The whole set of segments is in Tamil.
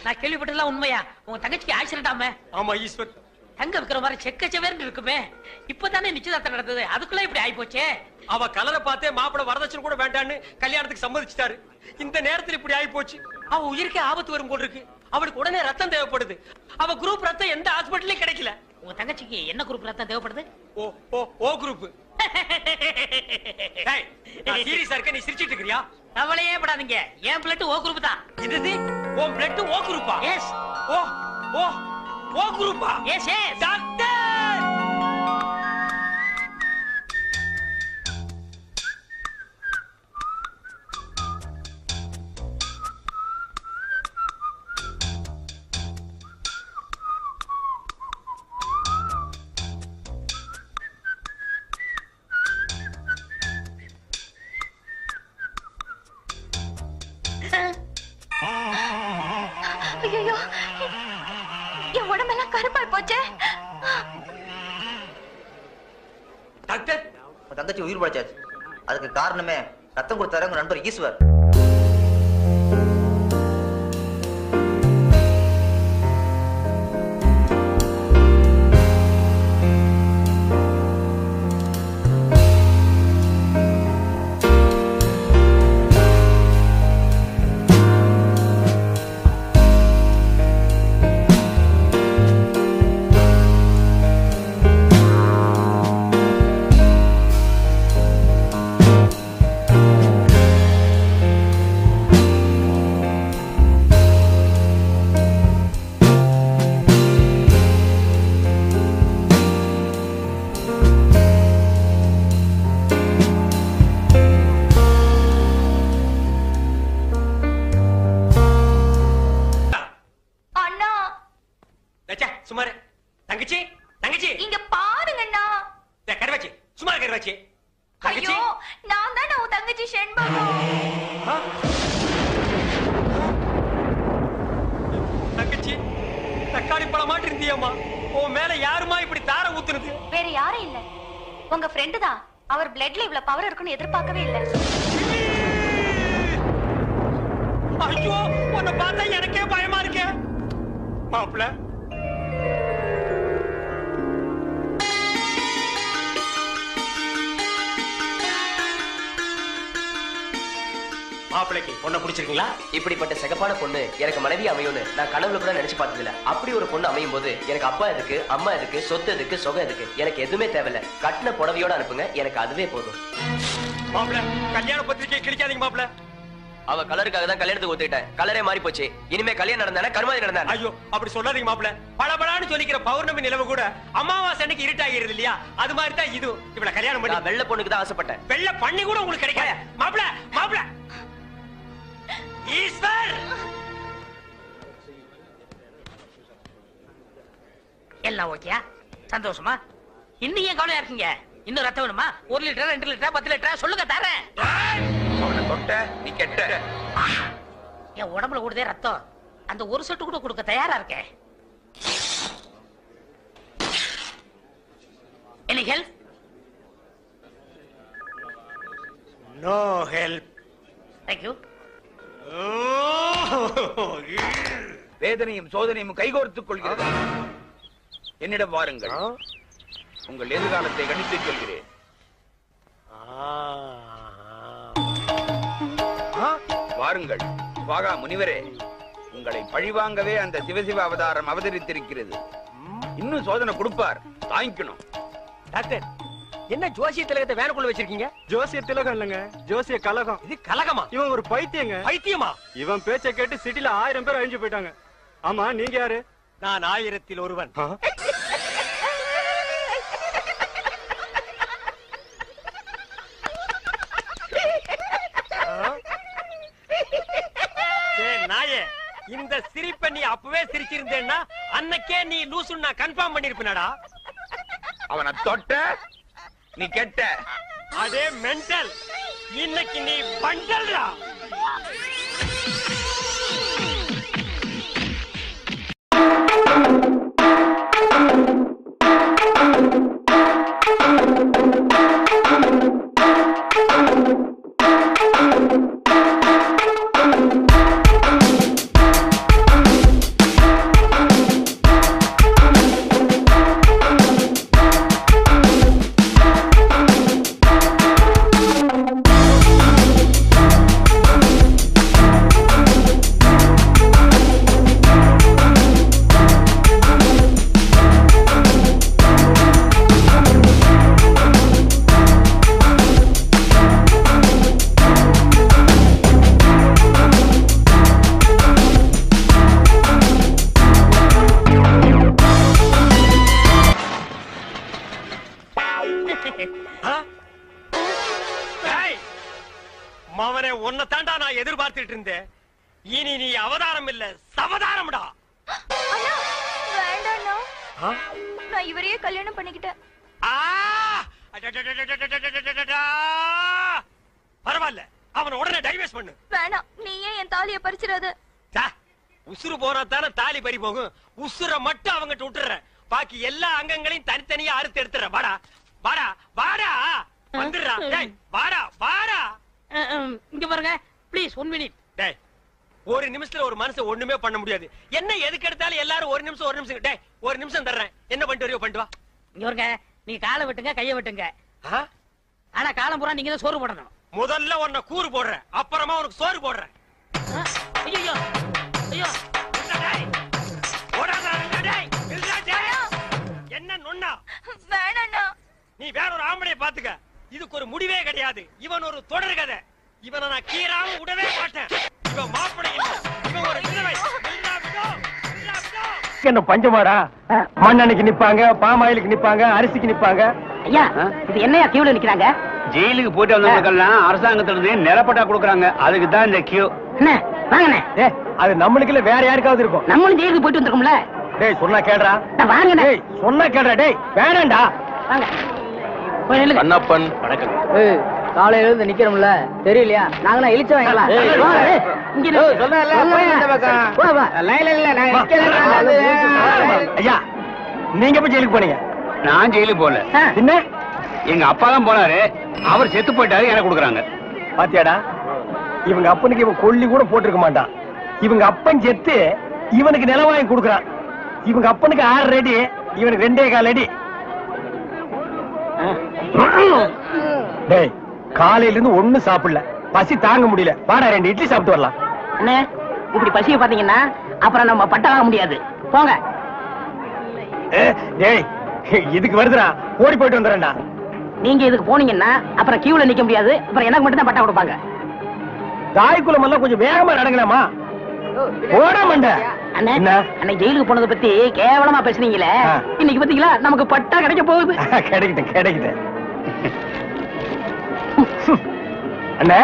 நான் கேள்விப்பட்டதெல்லாம் உண்மையா? உங்க தங்கச்சிக்கு ஆக்சிடென்ட்? ஆமா ஈஸ்வர். தங்க விக்கிற மாதிரி செக்கச்சவேர்னு இருக்குமே. இப்பதானே நிச்சயதார்த்தம் நடந்தது, அதுக்குள்ள இப்படி ஆயிப்போச்சே. அவ கலரை பார்த்தே மாப்பிள வரதட்சணை கூட வேண்டான்னு கல்யாணத்துக்கு சம்மதிச்சிட்டாரு. இந்த நேரத்தில் இப்படி ஆயிப்போச்சு. அவ உயிருக்கே ஆபத்து வரும் போல் இருக்கு. அவளுக்கு உடனே ரத்தம் தேவைப்படுது. அவ குரூப் ரத்தம் எந்த ஹாஸ்பிட்டலையும் கிடைக்கல. உங்க தங்கச்சிக்கு என்ன குரூப் ரத்தம் தேவைப்படுது? ஓ ஓ ஓ குரூப். சீரியஸா இருக்க? நீ சிரிச்சிட்டு இருக்கறியா? கவலையே படாதீங்க, என் பிளட் ஓ குரூப் தான். இது உன் பிளட் ஓ குரூப்பா? எஸ். ஓ ஓ ஓ குரூப்பா? S S. டாக்டர் ஐயோ, என் உடம்பெல்லாம் கருப்பாய் போச்சே. டாக்டர், தங்கச்சி உயிர் பழைச்சாச்சு. அதுக்கு காரணமே ரத்தம் கொடுத்தாரு உங்க நண்பர் ஈஸ்வர். தங்கச்சி தங்கச்சி இங்க பாருங்கண்ணா. கருவாச்சி சும்மா கருவாச்சி. ஐயோ, நான் தான் உன் தங்கச்சி செண்பகம். தங்கச்சி தக்காளி பழம் மாட்டி இருந்தியம்மா. உன் மேல யாருமா இப்படி தார ஊத்துறது? வேற யாரும் இல்ல, உங்க ஃப்ரெண்டு தான். அவர் பிளட்ல இவ்வளவு பவர் இருக்குன்னு எதிர்பார்க்கவே இல்ல. ஐயோ, உன்னை பார்த்தா எனக்கே பயமா இருக்கு. மாப்பிள்ள மாப்பிளைக்கு பொண்ணை பிடிச்சிருக்கீங்களா? இப்படிப்பட்ட சிகப்பான பொண்ணு எனக்கு மனைவி அமையும்னு நான் கனவுல கூட நினைச்சு பார்த்தது இல்ல. அப்படி ஒரு பொண்ணு அமையும் போது எனக்கு அப்பா எதுக்கு, அம்மா எதுக்கு, சொத்து எதுக்கு, சொகம் எதுக்கு, எனக்கு எதுவுமே தேவையில்ல. கட்டின புடவையோட அனுப்புங்க, எனக்கு அதுவே போதும். மாப்பிள்ள கல்யாண பத்திரிக்கை கிழிக்காதீங்க மாப்பிள்ள. அவ கலருக்காக தான் கல்யாணத்துக்கு ஒத்துக்கிட்டேன். கலரே மாறி போச்சு. இனிமே கல்யாணம் நடந்தானே கருமாதி நடந்தா. ஐயோ அப்படி சொல்லாதீங்க மாப்பிள்ள. பளபளன்னு சொல்லிக்கிற பௌர்ணமி நிலவு கூட அமாவாசை அன்னைக்கு இருட்டாகிறது இல்லையா? அது மாதிரி தான் இது. இவள கல்யாணம் பண்ணி வெள்ளை பொண்ணுக்கு தான் ஆசைப்பட்டேன். வெள்ளை பண்ணி கூட உங்களுக்கு கிடைக்காது மாப்பிள்ள. மாப்பிள்ள ஈஸ்வர் எல்லாம் ஓகேயா? சந்தோஷமா? இன்னும் ஏன் கவலையா இருக்கீங்க? இன்னும் ரத்தம் வேணுமா? 1 லிட்டர், 2 லிட்டர், 10 லிட்டர் சொல்லுங்க தரேன். நீ கெட்ட என் உடம்புல கூடதே ரத்தம். அந்த ஒரு சொட்டு கூட கொடுக்க தயாரா இருக்கேன். Any help? No help. Thank you. வேதனையும் சோதனையும் கைகோர்த்துக் கொள்கிறது. என்னிடம் வாருங்கள், உங்கள் எதிர்காலத்தை கணித்துச் சொல்கிறேன். வாருங்கள் வாகா முனிவரே, உங்களை பழிவாங்கவே அந்த சிவசிவ அவதாரம் அவதரித்திருக்கிறது. இன்னும் சோதனை கொடுப்பார், தாங்கிக்கணும். டாக்டர், என்ன ஜோசிய திலகத்தை வேனுக்குள்ள வச்சிருக்கீங்க? ஜோசிய திலகம் இல்லங்க, ஜோசிய கலகம். இது கலகமா? இவன் ஒரு பைத்தியங்க. பைத்தியமா? இவன் பேச்சை கேட்டு சிட்டில 1000 பேர் அழிஞ்சு போயிட்டாங்க. ஆமா, நீங்க யாரு? நான் 1000ல் ஒருவன். நாயே, இந்த சிரிப்பை நீ அப்பவே சிரிச்சிருந்தேன்னா அன்னைக்கே நீ லூசுன்னு நான் கன்ஃபார்ம் பண்ணிருப்பேனடா. அவனை தொட்ட நீ கெட்ட. அதே மென்டல், இன்னைக்கு நீ பண்டல்டா. Thank you. கேட்டுட்டு இருந்தேன். இனி நீ அவதாரம் இல்ல சவதாரம்டா. அண்ணா வேண்டாண்ணா, நான் இவரையே கல்யாணம் பண்ணிக்கிட்டேன். பரவாயில்ல, அவன் உடனே டைவர்ஸ் பண்ணு. வேணாம், நீ ஏன் என் தாலியை பறிச்சிடாத. உசுறு போனா தானே தாலி பறி போகும். உசுரை மட்டும் அவங்கிட்ட விட்டுற, பாக்கி எல்லா அங்கங்களையும் தனித்தனியா அறுத்து எடுத்துற. வாடா வாடா வாடா, வந்துடுறா. டேய் வாடா வாடா. இங்க பாருங்க ப்ளீஸ் 1 மினிட். டேய் ஒரு நிமிஷத்துல ஒரு மனுஷன் ஒண்ணுமே பண்ண முடியாது. என்ன எதுக்கு எடுத்தாலும் எல்லாரும் ஒரு நிமிஷம். டேய் ஒரு நிமிஷம் தர்றேன், என்ன பண்ணிட்டு வரையோ பண்ணிட்டு வா. இங்க பாருங்க, நீ காலை வெட்டுங்க கையை வெட்டுங்க, ஆனா காலம் பூரா நீங்க தான் சோறு போடணும். முதல்ல உன்னை கூறு போடுறேன், அப்புறமா உனக்கு சோறு போடுறேன். ஐயோ ஐயோ என்ன நொண்ணா? வேணாண்ணா. நீ வேற ஒரு ஆம்பளைய பாத்துக்க, இதுக்கு ஒரு முடிவே கிடையாது. இவன் ஒரு தொடர் கதை, இவனை நான் கீராம விடவே மாட்டேன். இவன் மாப்பிள்ளை இல்ல, இவன் ஒரு விதவை. என்ன பஞ்சமாடா? மண்ணெண்ணைக்கு நிப்பாங்க, பாமாயிலுக்கு நிப்பாங்க, அரிசிக்கு நிப்பாங்க. ஐயா இது என்னையா கியூல நிக்கிறாங்க? ஜெயிலுக்கு போயிட்டு வந்தவங்களுக்கெல்லாம் அரசாங்கத்துல இருந்து நிலப்பட்டா கொடுக்குறாங்க, அதுக்கு தான் இந்த கியூ. என்ன வாங்கண்ணே. அது நம்மளுக்கு இல்ல, வேற யாருக்காவது இருக்கும். நம்மளும் ஜெயிலுக்கு போயிட்டு வந்திருக்கோம்ல. டேய் சொன்னா கேடுறா. வாங்கண்ணே. டேய் சொன்னா கேடுறா. டேய் வேணாம்டா. வாங்க போய் நில்லுங்க. கண்ணப்பன் வணக்கம். காலையில இருந்து நிக்கிறோம்ல, தெரியலையா? நாங்க இழிச்ச வாங்கலாம். ஐயா நீங்க போய் ஜெயிலுக்கு போனீங்க? நான் ஜெயிலுக்கு போல, என்ன எங்க அப்பா தான் போனாரு. அவர் செத்து போயிட்டாரு, எனக்கு கொடுக்குறாங்க. பாத்தியாடா, இவங்க அப்பனுக்கு இவன் கொல்லி கூட போட்டிருக்க மாட்டான். இவங்க அப்பன் செத்து இவனுக்கு நிலம் வாங்கி கொடுக்குறான். இவங்க அப்பனுக்கு 6 அடி, இவனுக்கு 2.25 அடி. டேய் காலையில இருந்து ஒண்ணும் சாப்பிடல, பசி தாங்க முடியல. வாடா 2 இட்லி சாப்பிட்டு வரலாம். அண்ணே இப்படி பசிய பாத்தீங்கன்னா அப்புறம் நம்ம பட்ட வாங்க முடியாது. போங்க. டேய் இதுக்கு வருதுடா, ஓடி போயிட்டு வந்துடுறேன்டா. நீங்க இதுக்கு போனீங்கன்னா அப்புறம் கியூல நிக்க முடியாது. அப்புறம் எனக்கு மட்டும் தான் பட்டா கொடுப்பாங்க. தாய்க்குளம் எல்லாம் கொஞ்சம் வேகமா நடங்கலாமா? ஓட மாட்ட. அண்ணே அன்னைக்கு ஜெயிலுக்கு போனதை பத்தி கேவலமா பேசுனீங்களே, இன்னைக்கு பாத்தீங்களா நமக்கு பட்டா கிடைக்க போகுது. கிடைக்கிட்டேன் கிடைக்கிட்டேன். அண்ணே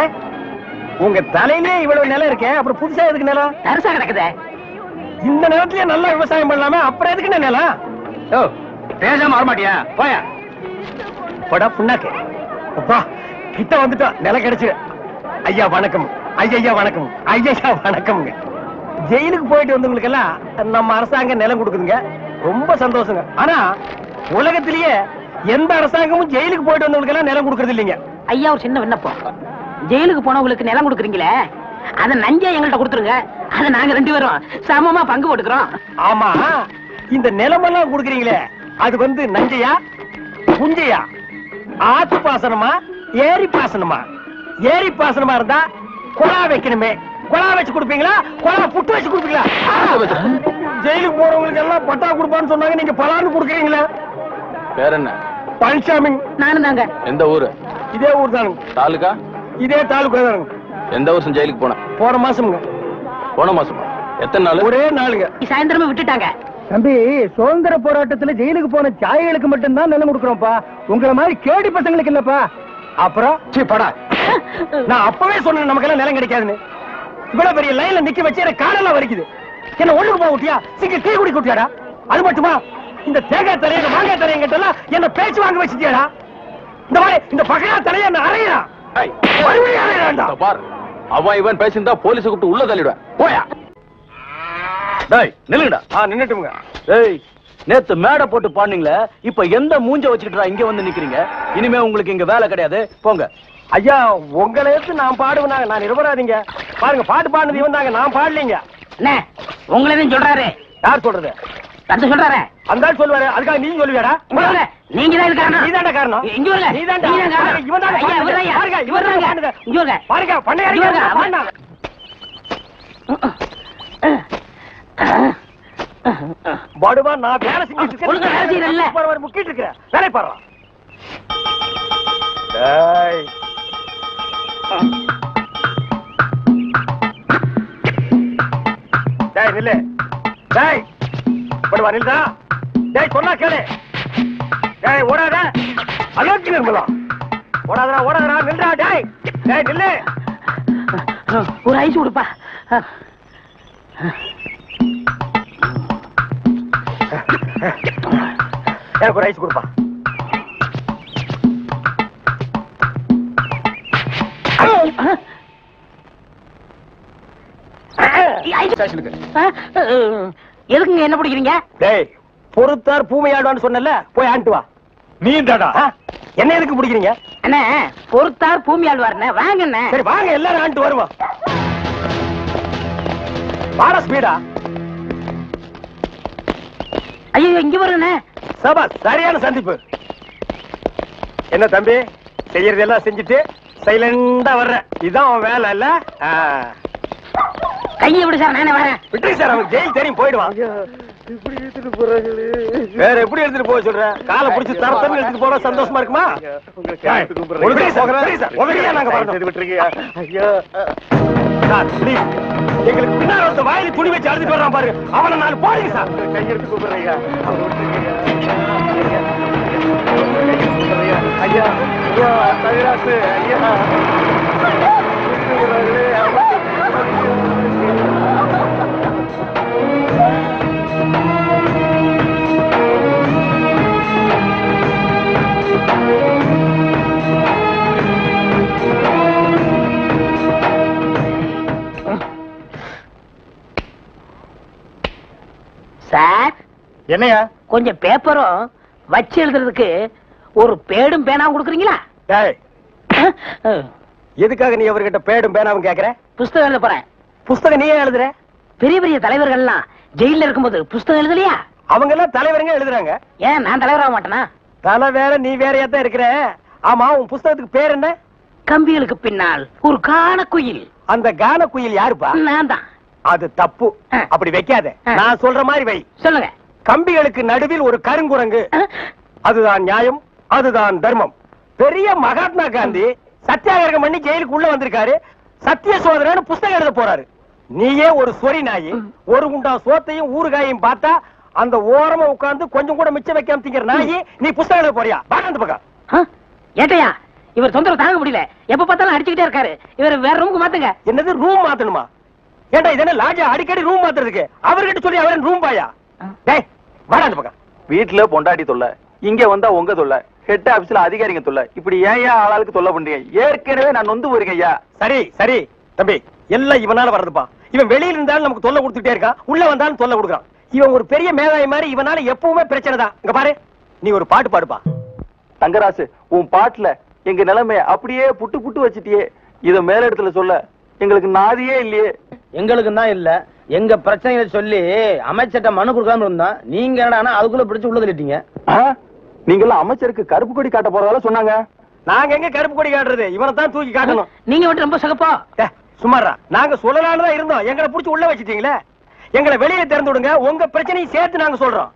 உங்க தலையிலே இவ்வளவு நிலம் இருக்கே, அப்புறம் புதுசா எதுக்கு நிலம்? தரிசா கிடக்குதே. இந்த நிலத்திலேயே நல்லா விவசாயம் பண்ணலாமே, அப்புறம் எதுக்கு நிலம்? ஓ பேசாம வரமாட்டியா? போயா போடா புண்ணாக்கு. அப்பா கிட்ட வந்துட்டோம், நிலம் கிடைச்சு. ஐயா வணக்கம். ஐயா வணக்கம். ஐயா வணக்கம்ங்க. ஜெயிலுக்கு போயிட்டு வந்தவங்களுக்கு எல்லாம் நம்ம அரசாங்கம் நிலம் கொடுக்குதுங்க, ரொம்ப சந்தோஷங்க. ஆனா உலகத்திலேயே எந்த அரசாங்கமும் ஜெயிலுக்கு போயிட்டு வந்தவங்களுக்கு எல்லாம் நிலம் கொடுக்கறது இல்லைங்க. ஐயா ஒரு சின்ன விண்ணப்பம், ஜெயிலுக்கு போனவங்களுக்கு நிலம் கொடுக்குறீங்களே அத நஞ்சா எங்கள்கிட்ட கொடுத்துருங்க. அத நாங்க 2 பேரும் சமமா பங்கு போட்டுக்கிறோம். ஆமா, இந்த நிலமெல்லாம் கொடுக்குறீங்களே அது வந்து நஞ்சையா புஞ்சையா, ஆத்து பாசனமா ஏரி பாசனமா? ஏரி பாசனமா இருந்தா குழா வைக்கணுமே, குழா வச்சு கொடுப்பீங்களா, குழா புட்டு வச்சு கொடுப்பீங்களா? ஜெயிலுக்கு போறவங்களுக்கு எல்லாம் பட்டா கொடுப்பான்னு சொன்னாங்க, நீங்க பலான்னு கொடுக்குறீங்களா? பேர் என்ன? பழனிசாமி. நானும் தாங்க. எந்த ஊரு? இதே ஊர் தானுங்க. தாலுகா? இதே தாலுகா தானுங்க. எந்த வருஷம் ஜெயிலுக்கு போன? போன மாசம்ங்க. போன மாசமா? எத்தனை நாள்? ஒரே நாளுங்க. சாயந்தரமே விட்டுட்டாங்க. தம்பி, சுதந்திர போராட்டத்துல ஜெயிலுக்கு போன தியாகிகளுக்கு மட்டும்தான் நிலம் கொடுக்குறோம்ப்பா, உங்களை மாதிரி கேடி பசங்களுக்கு இல்லப்பா. அப்புறம் படா, நான் அப்பவே சொன்னேன் நமக்கெல்லாம் நிலம் கிடைக்காதுன்னு. இவ்வளவு பெரிய லைன்ல நிக்க வச்சு எனக்கு காலெல்லாம் வலிக்குது. என்ன ஒண்ணுக்கு போக விட்டியா? சிங்க டீ குடி குட்டியாடா? அது மட்டுமா, இந்த தேங்காய் தலைய மாங்காய் தலைய கிட்ட என்ன பேச்சு வாங்க வச்சுட்டியாடா? இந்த மாதிரி இந்த பகையா தலைய என்ன அறையா? மறுபடியும் அறையாண்டா பார். அவன் இவன் பேசியிருந்தா போலீஸ் கூப்பிட்டு உள்ள தள்ளிடுவேன். போயா. டேய் நில்லுங்கடா. நின்னுட்டுங்க. டேய் நேத்து மேடை போட்டு பாடுனீங்களே, இப்ப எந்த மூஞ்ச வச்சுக்கிட்டா இங்க வந்து நிக்கிறீங்க? இனிமே உங்களுக்கு இங்க வேலை கிடையாது, போங்க. ஐயா உங்களை எடுத்து நான் பாடுவேனாங்க, நான் நிரபராதிங்க. பாருங்க பாட்டு பாடுனது இவன் தாங்க, நான் பாடலீங்க. என்ன உங்களதான் சொல்றாரு? யார் சொல்றது? தந்து சொல்றாரு. அந்த ஆள் சொல்லுவாரு, அதுக்காக நீ சொல்லுவியாடா? நீங்க தான் காரணம். நீதான்டா காரணம். இங்க வரல. நீதான்டா. இவன் தான் ஐயா, இவன் தான் பாருங்க, இவன் தான் இங்க வரல. பாருங்க பண்ணையாரிங்க பாருங்க. படுவா, நான் வேலை செஞ்சிட்டு ஒழுங்கா வேலை செய்யறல்ல. இருக்கேன், முக்கிட்டு இருக்கேன், வேலை பாரு. டேய் டேய் நில்லு. டேய் படுவா நில்லுடா. டேய் சொன்னா கேளு. டேய் ஓடாத, அலோக்கி நிர்மலா. ஓடாதடா ஓடாதடா, நில்லுடா. டேய் டேய் நில்லு. ஒரு ஐஸ் கொடுப்பா. எனக்கு ஒரு ஐஸ் கொடுப்பா. எதுக்குங்க என்ன பிடிக்கிறீங்க? டேய், பொறுத்தார் பூமை ஆடுவான்னு சொன்னல, போய் ஆண்டு வா. நீ தாடா என்ன எதுக்கு பிடிக்கிறீங்க? அண்ணே பொறுத்தார் பூமி ஆழ்வார்ண்ணே, வாங்கண்ணே. சரி வாங்க, எல்லாரும் ஆண்டு வருவோம். வாடா ஸ்பீடா. ஐயோ இங்க வருண்ணே. சபா, சரியான சந்திப்பு. என்ன தம்பி, செய்யறதெல்லாம் செஞ்சுட்டு சைலண்டா வர்ற, இதான் உன் வேலை இல்ல? கையை விடு சார், நானே வரேன். விட்டு சார், அவன் ஜெயில் தெரியும், போயிடுவான். வேற எப்படி எடுத்துட்டு போக சொல்ற? காலை பிடிச்சி தரத்தன்னு எடுத்துட்டு போனா சந்தோஷமா இருக்குமா? எங்களுக்கு பின்னாடி ஒருத்த வாயில துணி வச்சு அழுது போடுறான் பாரு, அவனை நாலு போடுங்க சார். கையெடுத்து கூப்பிடுறீங்க. ஐயா ஐயா தவிராசு ஐயா. சார் என்னையா? கொஞ்சம் பேப்பரும் வச்சு எழுதுறதுக்கு ஒரு பேடும் பேனாவும் கொடுக்குறீங்களா? எதுக்காக நீ அவர்கிட்ட பேடும் பேனாவும் கேக்குற? புஸ்தகம் எழுத போறேன். புஸ்தகம் நீயே எழுதுற? பெரிய பெரிய தலைவர்கள் எல்லாம் ஜெயில இருக்கும்போது புஸ்தகம் எழுதலையா? அவங்க எல்லாம் தலைவருங்க எழுதுறாங்க. ஏன் நான் தலைவராக மாட்டேனா? தலை வேற நீ வேறையா தான் இருக்கிற. ஆமா, உன் புஸ்தகத்துக்கு பேர் என்ன? கம்பிகளுக்கு பின்னால் ஒரு கான குயில். அந்த கான குயில் யாருப்பா? நான் தான். அது தப்பு, அப்படி வைக்காத. நான் சொல்ற மாதிரி வை. சொல்லுங்க. கம்பிகளுக்கு நடுவில் ஒரு கருங்குரங்கு, அதுதான் நியாயம், அதுதான் தர்மம். பெரிய மகாத்மா காந்தி சத்தியாகிரகம் பண்ணி ஜெயிலுக்கு உள்ள வந்திருக்காரு. சத்திய சோதனை புஸ்தகம் எழுத போறாரு. நீயே ஒரு சொரி நாயி, ஒரு குண்டா சோத்தையும் ஊறுகாயும் பார்த்தா அந்த ஓரமா உட்கார்ந்து கொஞ்சம் கூட மிச்சம் வைக்காம திங்கிற நாயி, நீ புஸ்தகம் எழுத போறியா? அந்த பக்கம் ஏட்டையா, இவர் தொந்தரவு தாங்க முடியல, எப்ப பார்த்தாலும் அடிச்சுக்கிட்டே இருக்காரு. இவர் வேற ரூமுக்கு மாத்துங்க. என்னது ரூம் மாத்தணுமா? ஏண்டா இது என்ன லாட்ஜா அடிக்கடி ரூம் மாத்துறதுக்கு? அவர்கிட்ட சொல்லி அவரன் ரூம் பாயா? டேய் வாடா அந்த பக்கம். வீட்டுல பொண்டாட்டி தொல்லை, இங்க வந்தா உங்க தொல்லை, ஹெட் ஆபீஸ்ல அதிகாரிங்க தொல்லை, இப்படி ஏன் ஆளாளுக்கு தொல்லை பண்றீங்க? ஏற்கனவே நான் நொந்து போயிருக்கேன் ஐயா. சரி சரி தம்பி, எல்லாம் இவனால வர்றதுப்பா. இவன் வெளியில இருந்தாலும் நமக்கு தொல்லை கொடுத்துட்டே இருக்கான், உள்ள வந்தாலும் தொல்லை கொடுக்குறான். இவன் ஒரு பெரிய மேதாவி மாதிரி, இவனால எப்பவுமே பிரச்சனை தான். இங்க பாரு, நீ ஒரு பாட்டு பாடுப்பா. தங்கராசு, உன் பாட்டுல எங்க நிலைமைய அப்படியே புட்டு புட்டு வச்சிட்டியே. இத மேல இடத்துல சொல்ல எங்களுக்கு நாதியே இல்லையே. எங்களுக்கு தான் இல்ல, எங்க பிரச்சனைகளை சொல்லி அமைச்சர்ட்ட மனு கொடுக்காம இருந்தா நீங்க என்னடா அதுக்குள்ள பிடிச்சு உள்ள தள்ளிட்டீங்க. நீங்க எல்லாம் அமைச்சருக்கு கருப்பு கொடி காட்ட போறதால சொன்னாங்க. நாங்க எங்க கருப்பு கொடி காட்டுறது? இவனை தான் தூக்கி காட்டணும். நீங்க மட்டும் ரொம்ப சகப்பா. சுமாரா, நாங்க சொல்லலான்னு தான் இருந்தோம், எங்களை புடிச்சு உள்ள வச்சிட்டீங்களே. எங்களை வெளியே திறந்து விடுங்க, உங்க பிரச்சனையும் சேர்த்து நாங்க சொல்றோம்.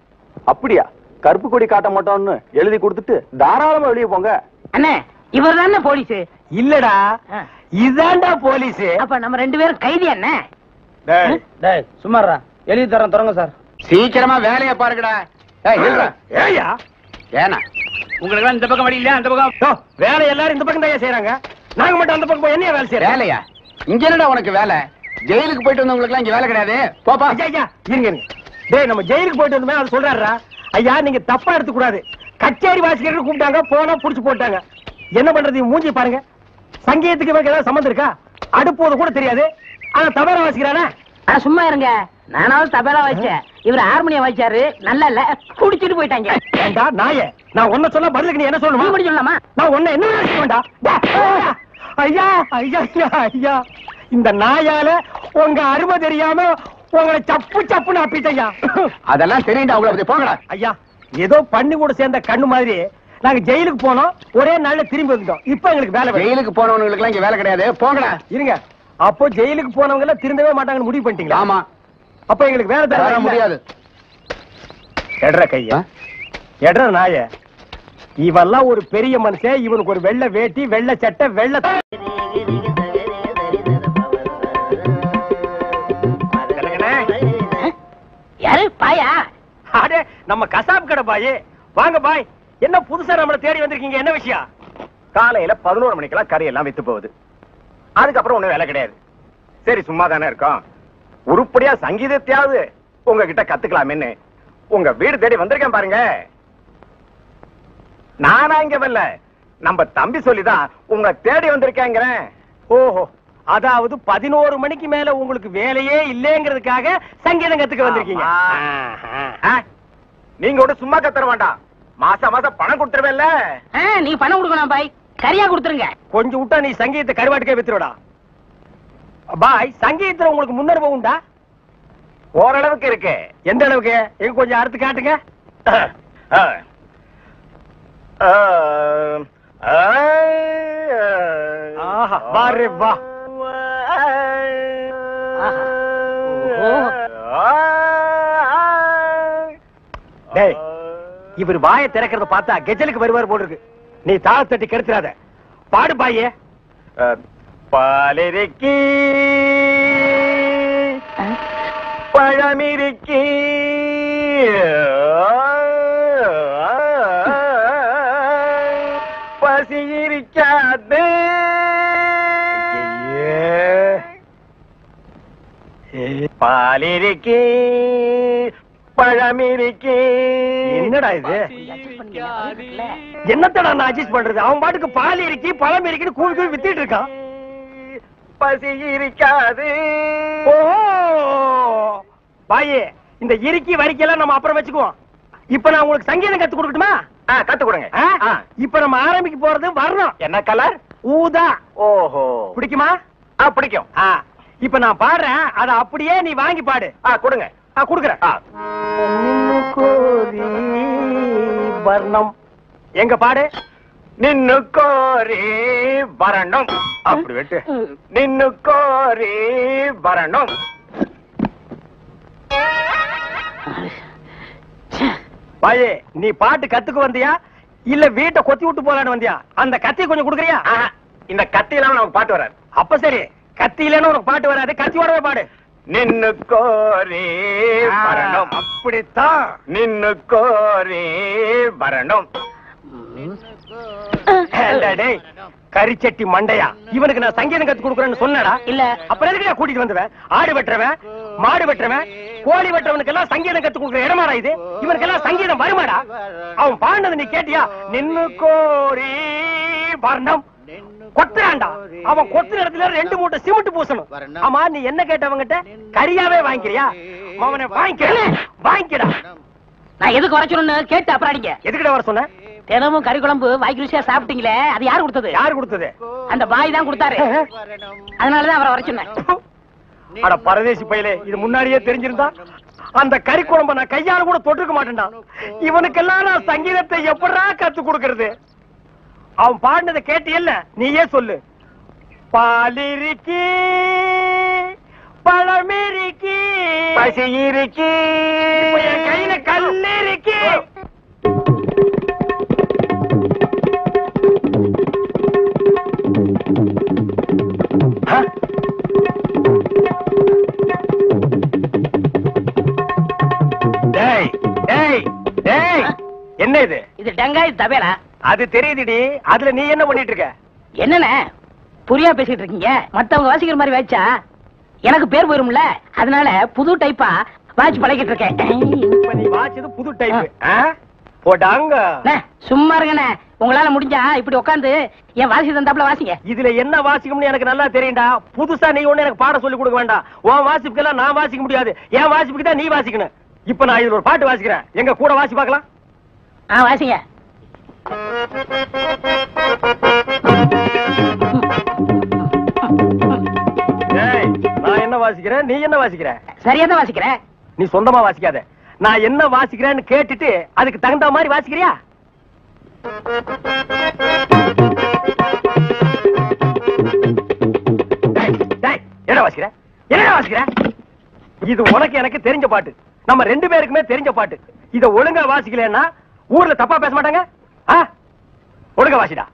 அப்படியா? கருப்பு கொடி காட்ட மாட்டோம்னு எழுதி கொடுத்துட்டு தாராளமா வெளியே போங்க. அண்ணே, இவர் தானே போலீஸ்? இல்லடா, இதாண்டா போலீஸ். அப்ப நம்ம ரெண்டு பேரும் கைதி அண்ணே. டேய் சும்மாரா, எழுதி தரேன் தொடங்க சார். சீக்கிரமா வேலையை பாருங்கடா. ஏயா ஏனா உங்களுக்கு இந்த பக்கம் வழி இல்ல, அந்த பக்கம் வேலை எல்லாரும் இந்த பக்கம் தான் செய்யறாங்க. நாங்க மட்டும் அந்த பக்கம் போய் என்ன வேலை செய்யறோம்? வேலையா? இங்க என்னடா உனக்கு வேலை? ஜெயிலுக்கு போயிட்டு வந்தவங்களுக்கு எல்லாம் இங்க வேலை கிடையாது. போப்பா. ஐயா இருங்க. டேய், நம்ம ஜெயிலுக்கு போயிட்டு வந்தோமே, அது சொல்றாருடா. ஐயா நீங்க தப்பா எடுத்துக்க கூடாது. கச்சேரி வாசிக்கிறதுக்கு கூப்பிட்டாங்க, போனா புடிச்சு போட்டாங்க. என்ன பண்றது? மூஞ்சி பாருங்க. சங்கீதத்துக்கு இவருக்கு ஏதாவது சம்பந்தம் இருக்கா? அடுப்போது கூட தெரியாது, ஆனா தபேலா வாசிக்கிறானே. சும்மா இருங்க, நானாவது தபேலா வாசிச்சேன், இவர் ஹார்மோனியம் வாசிச்சாரு. நல்லா இல்ல, குடிச்சிட்டு போயிட்டாங்க. ஏண்டா நாயே, நான் ஒன்ன சொல்ல பதிலுக்கு நீ என்ன சொல்லணுமா? இப்படி சொல்லலாமா? நான் ஒன்ன என்ன வேண்டா. ஐயா ஐயா ஐயா, இந்த நாயால உங்க அருமை தெரியாம உங்களை சப்பு சப்புன்னு அப்பிட்டையா. அதெல்லாம் தெரியுண்டா, உங்களை பத்தி போங்கடா. ஐயா, ஏதோ பண்ணி கூட சேர்ந்த கண்ணு மாதிரி நாங்க ஜெயிலுக்கு போனோம், ஒரே நாள்ல திரும்பி வந்துட்டோம். இப்ப எங்களுக்கு வேலை. ஜெயிலுக்கு போனவங்களுக்கு எல்லாம் இங்க வேலை கிடையாது, போங்கடா. இருங்க, அப்போ ஜெயிலுக்கு போனவங்க எல்லாம் திருந்தவே மாட்டாங்கன்னு முடிவு பண்ணிட்டீங்களா? ஆமா. அப்ப எங்களுக்கு வேலை தர முடியாது. எட்ற கையா, எட்ற நாய. இவெல்லாம் ஒரு பெரிய மனுஷன், இவனுக்கு ஒரு வெள்ளை வேட்டி, வெள்ளை சட்டை, வெள்ளை. யாரு பாயா? அடே, நம்ம கசாப் கடை பாய். வாங்க பாய், என்ன புதுசா நம்மள தேடி வந்திருக்கீங்க? என்ன விஷயம்? காலையில 11 மணிக்கெல்லாம் கறி எல்லாம் வித்து போகுது. அதுக்கப்புறம் ஒண்ணும் வேலை கிடையாது. சரி சும்மா தானே இருக்கோம். உருப்படியா சங்கீதத்தையாவது உங்ககிட்ட கத்துக்கலாமேன்னு உங்க வீடு தேடி வந்திருக்கேன் பாருங்க. நானா இங்க வரல, நம்ம தம்பி சொல்லிதான் உங்க தேடி வந்திருக்கேங்கிறேன். ஓஹோ, அதாவது 11 மணிக்கு மேல உங்களுக்கு வேலையே இல்லைங்கிறதுக்காக சங்கீதம் கத்துக்க வந்திருக்கீங்க. நீங்க கூட சும்மா கத்துற வேண்டாம், மாசம் மாசம் பணம் கொடுத்துருவேல்ல. நீ பணம் கொடுக்கணும் பாய், கரியா கொடுத்துருங்க. கொஞ்சம் விட்டா நீ சங்கீதத்தை கருவாட்டுக்கே வித்துருடா. பாய், சங்கீதத்துல உங்களுக்கு முன்னனுபவம் உண்டா? ஓரளவுக்கு இருக்கு. எந்த அளவுக்கு? எங்க கொஞ்சம் அறுத்து காட்டுங்க. ஆஹா, வாரே வா. டேய், இவர் வாயை திறக்கிறத பார்த்தா கெஜலுக்கு வருவார் போல இருக்கு. நீ தாள தட்டி கெடுத்துறாத. பாடு பாயே. பாலிருக்கி பழமிருக்கி பசி இருக்காது. பாலிருக்கி பழமிருக்கி. என்னடா இது? என்னத்தடா நான் அட்ஜஸ்ட் பண்றது? அவன் பாட்டுக்கு பால் இருக்கி பழம் இருக்குன்னு கூவி கூவி வித்திட்டு இருக்கான். பசி இருக்காது. ஓ பாயே, இந்த இறுக்கி வரிக்கெல்லாம் நம்ம அப்புறம் வச்சுக்குவோம். இப்ப நான் உங்களுக்கு சங்கீதம் கத்து கொடுக்கட்டுமா? கத்து கொடுங்க. இப்ப நம்ம ஆரம்பிக்க போறது வரணும். என்ன கலர்? ஊதா. ஓஹோ, பிடிக்குமா? பிடிக்கும். இப்ப நான் பாடுறேன், அத அப்படியே நீ வாங்கி பாடு. கொடுங்க. கொடுக்குறேன். வர்ணம் எங்க பாடு. நின்னு கோரி வரணும். அப்படி வெட்டு. நின்னு கோரி வரணும். பாயே, நீ பாட்டு கத்துக்கு வந்தியா இல்ல வீட்டை கொத்தி விட்டு போலான்னு வந்தியா? அந்த கத்தி கொஞ்சம் கொடுக்குறியா? இந்த கத்தி இல்லாம நமக்கு பாட்டு வராது. அப்ப சரி, கத்தி இல்லன்னு உனக்கு பாட்டு வராது, கத்தியோடவே பாடு. நின்னு கோரி வரணும். அப்படித்தான், நின்னு கோரி வரணும். கரிச்சட்டி மண்டையா, இவனுக்கு நான் சங்கீதம் கத்து கொடுக்குறேன்னு சொன்னடா? இல்ல. அப்புறம் எதுக்கு கூட்டிட்டு வந்துவேன்? ஆடு வெட்டுறவன், மாடு வெட்டுறவன், கோழி வெட்டுறவனுக்கு எல்லாம் சங்கீதம் கத்து கொடுக்குற இடமாடா இது? இவனுக்கு எல்லாம் சங்கீதம் வருமாடா? அவன் பாடினது நீ கேட்டியா? நின்னு கோரி வரணும். கொத்துறான்டா. அவன் கொத்துற இடத்துல 2 மூட்டை சிமெண்ட் பூசணும். ஆமா, நீ என்ன கேட்டவங்கிட்ட? கரியாவே வாங்கிக்கிறியா? அவனை வாங்கிக்கடா. நான் எதுக்கு வர சொன்னு கேட்டு அப்புறம் அடிங்க. எதுக்கிட்ட வர சொன்ன? தினமும் கறி குழம்பு வாய்க்கு ருசியா சாப்பிட்டீங்களே, அது யாரு கொடுத்தது? யாரு கொடுத்தது? அந்த பாய் தான் கொடுத்தாரு. அதனாலதான் அவரை வர சொன்னேன். அட பரதேசி பையலே, இது முன்னாடியே தெரிஞ்சிருந்தா அந்த கறி குழம்ப நான் கையால கூட தொட்டுக்க மாட்டேன்டா. இவனுக்கெல்லாம் நான் சங்கீதத்தை எப்படா கத்து கொடுக்கறது? அவன் பாடினதை கேட்டியல்ல, நீயே சொல்லு. பாலிருக்கி பழமிருக்கி பசி இருக்கி என் கையில கல்லு இருக்கி. என்ன இது? இது டங்காய் தபேலா. அது தெரியுதுடி. அதுல நீ என்ன பண்ணிட்டு இருக்க? என்னண்ணே புரியா பேசிட்டு இருக்கீங்க? மத்தவங்க வாசிக்கிற மாதிரி வாய்ச்சா எனக்கு பேர் போயிரும்ல, அதனால புது டைப்பா வாட்ச் பழகிட்டு இருக்கேன். இப்ப நீ வாட்சது புது டைப். போடாங்க. சும்மா இருங்கண்ணே, உங்களால முடிஞ்சா இப்படி உட்காந்து என் வாசி தந்தாப்புல வாசிங்க. இதுல என்ன வாசிக்கும்னு எனக்கு நல்லா தெரியும்டா. புதுசா நீ ஒண்ணு எனக்கு பாட சொல்லி கொடுக்க வேண்டாம். உன் வாசிப்புக்கெல்லாம் நான் வாசிக்க முடியாது. என் வாசிப்புக்கு தான் நீ வாசிக்கணும். இப்ப நான் இதுல ஒரு பாட்டு வாசிக்கிறேன், எங்க கூட வாசி பார்க்கலாம். வாசிங்க. நான் என்ன வாசிக்கிறேன், நீ என்ன வாசிக்கிற? சரியா தான் வாசிக்கிறேன். நீ சொந்தமா வாசிக்காத. நான் என்ன வாசிக்கிறேன்னு கேட்டுட்டு அதுக்கு தகுந்த மாதிரி வாசிக்கிறியா? என்ன வாசிக்கிற? என்ன வாசிக்கிற? இது உனக்கு எனக்கு தெரிஞ்ச பாட்டு, நம்ம 2 பேருக்குமே தெரிஞ்ச பாட்டு. இத ஒழுங்கா வாசிக்கலன்னா ஊர்ல தப்பா பேச மாட்டாங்க. ஒழுங்கா வாசிடா.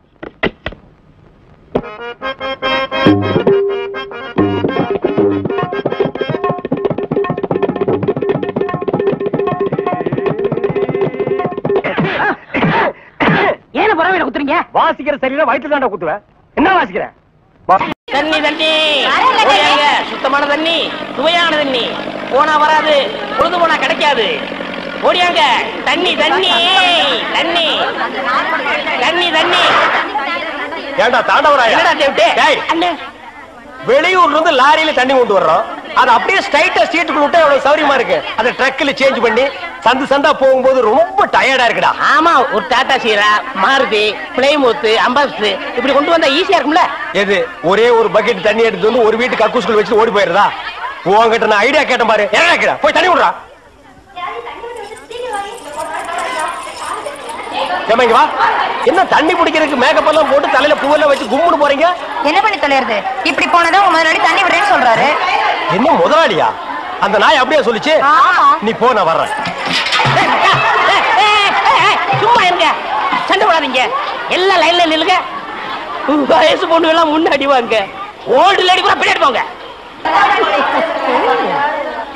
ஏன புறவையில குத்துறீங்க? வாசிக்கிற சரியில்லை, வயிற்றுல தாண்டா குத்துவேன். என்ன வாசிக்கிற? தண்ணி தண்ணி ஓடியாங்க. சுத்தமான தண்ணி, சுவையான தண்ணி. போனா வராது, பொழுது போனா கிடைக்காது. ஓடியாங்க. தண்ணி தண்ணி தண்ணி தண்ணி தண்ணி. ஏண்டா தாண்டவராயா? என்னடா தேவிட்டு? டேய், அண்ணே, வெளியூர்ல இருந்து லாரியில தண்ணி கொண்டு வர்றோம். அது அப்படியே ஸ்ட்ரைட்டா ஸ்ட்ரீட்டுக்குள்ள விட்டா எவ்வளவு சௌரியமா இருக்கு. அதை ட்ரக்ல சேஞ்ச் பண்ணி சந்து சந்தா போகும்போது ரொம்ப டயர்டா இருக்குடா. ஆமா, ஒரு டாடா சீரா, மாருதி, பிளைமூத், அம்பாஸ்டர் இப்படி கொண்டு வந்தா ஈஸியா இருக்கும்ல. எது ஒரே ஒரு பக்கெட் தண்ணி எடுத்து வந்து ஒரு வீட்டுக்கு கக்கூஸ்குள்ள வச்சு ஓடி போயிருதா? உங்ககிட்ட நான் ஐடியா கேட்டேன் பாரு. என்ன கேக்குற? போய் தண்ணி விடுறா. ஏமாங்க வா. என்ன தண்ணி பிடிக்கிறதுக்கு மேக்கப் எல்லாம் போட்டு தலையில பூவெல்லாம் வச்சு கும்முன்னு போறீங்க? என்ன பண்ணி தொலைறது? இப்படி போனதும் உங்க முதலாளி தண்ணி விடுறேன்னு சொல்றாரு. என்ன முதலாளியா? அந்த நாய் அப்படியே சொல்லிச்சு. நீ போ, நான் வர்றேன். சும்மா இருங்க, சண்டை போடாதீங்க. எல்லாம் லைன்ல நில்லுங்க. வயசு பொண்ணு எல்லாம் முன்னாடி வாங்க, ஓல்டு லேடி கூட பின்னாடி போங்க.